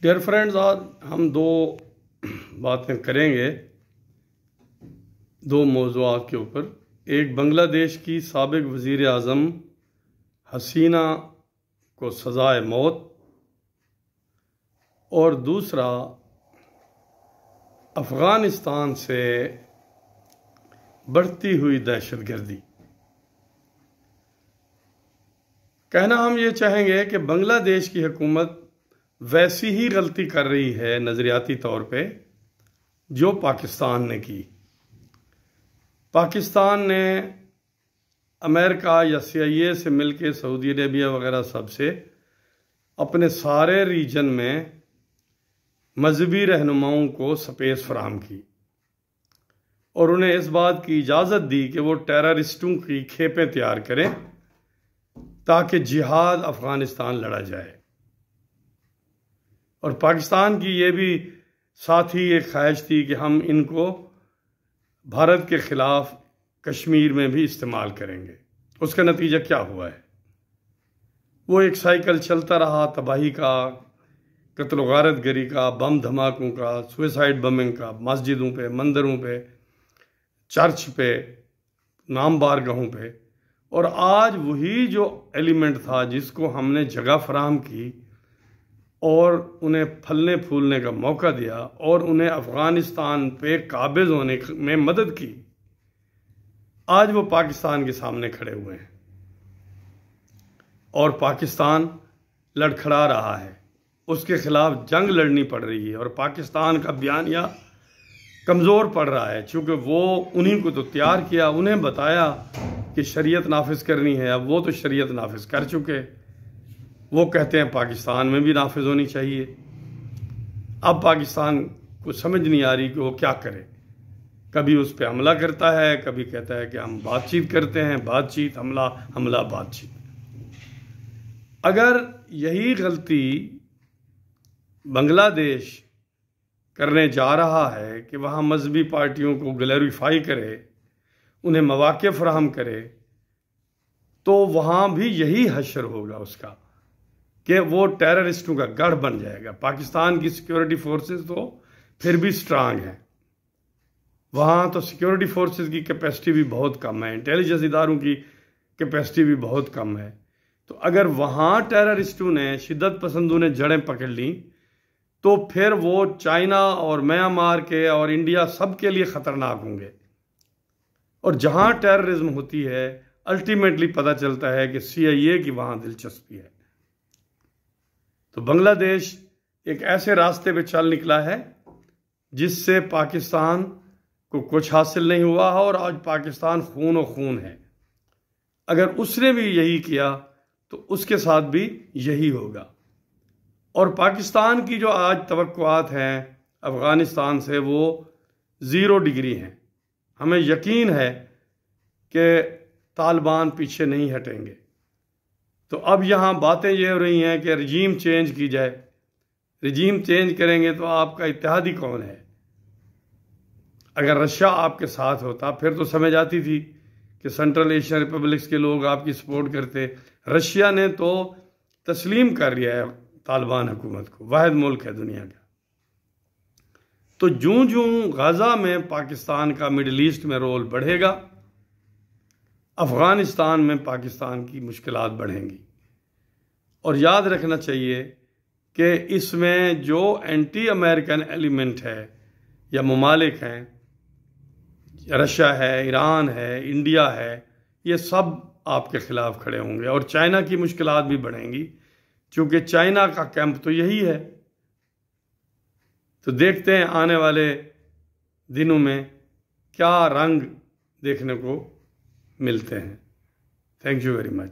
Dear friends, आज हम दो बातें करेंगे दो मौज़ूआत के ऊपर। एक, बांग्लादेश की साबिक वज़ीर आज़म हसीना को सज़ाए मौत, और दूसरा, अफ़गानिस्तान से बढ़ती हुई दहशतगर्दी। कहना हम ये चाहेंगे कि बांग्लादेश की हुकूमत वैसी ही गलती कर रही है नज़रियाती तौर पे जो पाकिस्तान ने की। पाकिस्तान ने अमेरिका या CIA से मिलके सऊदी अरेबिया वगैरह सबसे अपने सारे रीजन में मजहबी रहनुमाओं को स्पेस फराहम की और उन्हें इस बात की इजाज़त दी कि वो टेररिस्टों की खेपें तैयार करें ताकि जिहाद अफ़गानिस्तान लड़ा जाए। और पाकिस्तान की ये भी साथ ही एक ख्वाहिश थी कि हम इनको भारत के ख़िलाफ़ कश्मीर में भी इस्तेमाल करेंगे। उसका नतीजा क्या हुआ है? वो एक साइकिल चलता रहा तबाही का, कत्ल गारतगरी का, बम धमाकों का, सुसाइड बमिंग का, मस्जिदों पे, मंदिरों पे, चर्च पे, नाम बारगाहों पे। और आज वही जो एलिमेंट था जिसको हमने जगह फराहम की और उन्हें फलने फूलने का मौका दिया और उन्हें अफ़गानिस्तान पे काबिज होने में मदद की, आज वो पाकिस्तान के सामने खड़े हुए हैं और पाकिस्तान लड़खड़ा रहा है, उसके खिलाफ जंग लड़नी पड़ रही है। और पाकिस्तान का बयानिया कमज़ोर पड़ रहा है, चूँकि वो उन्हीं को तो तैयार किया, उन्हें बताया कि शरीयत नाफिज करनी है। अब वो तो शरीयत नाफिज कर चुके, वो कहते हैं पाकिस्तान में भी नाफिज होनी चाहिए। अब पाकिस्तान को समझ नहीं आ रही कि वो क्या करे। कभी उस पर हमला करता है, कभी कहता है कि हम बातचीत करते हैं, बातचीत, हमला, हमला, बातचीत। अगर यही गलती बांग्लादेश करने जा रहा है कि वहाँ मजहबी पार्टियों को ग्लोरीफाई करे, उन्हें मौक़े फराहम करे, तो वहाँ भी यही हश्र होगा उसका कि वो टेररिस्टों का गढ़ बन जाएगा। पाकिस्तान की सिक्योरिटी फोर्सेस तो फिर भी स्ट्रांग हैं, वहाँ तो सिक्योरिटी फोर्सेस की कैपेसिटी भी बहुत कम है, इंटेलिजेंस इदारों की कैपेसिटी भी बहुत कम है। तो अगर वहाँ टेररिस्टों ने, शिद्दत पसंदों ने जड़ें पकड़ ली, तो फिर वो चाइना और म्यांमार के और इंडिया सब के लिए ख़तरनाक होंगे। और जहाँ टेररिज्म होती है, अल्टीमेटली पता चलता है कि CIA की वहाँ दिलचस्पी है। तो बांग्लादेश एक ऐसे रास्ते पे चल निकला है जिससे पाकिस्तान को कुछ हासिल नहीं हुआ है और आज पाकिस्तान खून और खून है। अगर उसने भी यही किया तो उसके साथ भी यही होगा। और पाकिस्तान की जो आज तवक्कुआत हैं अफ़गानिस्तान से, वो 0 डिग्री हैं। हमें यकीन है कि तालिबान पीछे नहीं हटेंगे। तो अब यहाँ बातें ये हो रही हैं कि रजीम चेंज की जाए। रजीम चेंज करेंगे तो आपका इत्तेहादी कौन है? अगर रशिया आपके साथ होता फिर तो समझ आती थी कि सेंट्रल एशियन रिपब्लिक्स के लोग आपकी सपोर्ट करते। रशिया ने तो तस्लीम कर लिया है तालिबान हुकूमत को, वाहिद मुल्क है दुनिया का। तो जूं जूं गाज़ा में पाकिस्तान का मिडिल ईस्ट में रोल बढ़ेगा, अफ़गानिस्तान में पाकिस्तान की मुश्किलात बढ़ेंगी। और याद रखना चाहिए कि इसमें जो एंटी अमेरिकन एलिमेंट है या ममालिक हैं, रशिया है, ईरान है, इंडिया है, ये सब आपके खिलाफ खड़े होंगे। और चाइना की मुश्किलात भी बढ़ेंगी, क्योंकि चाइना का कैंप तो यही है। तो देखते हैं आने वाले दिनों में क्या रंग देखने को मिलते हैं। Thank you very much.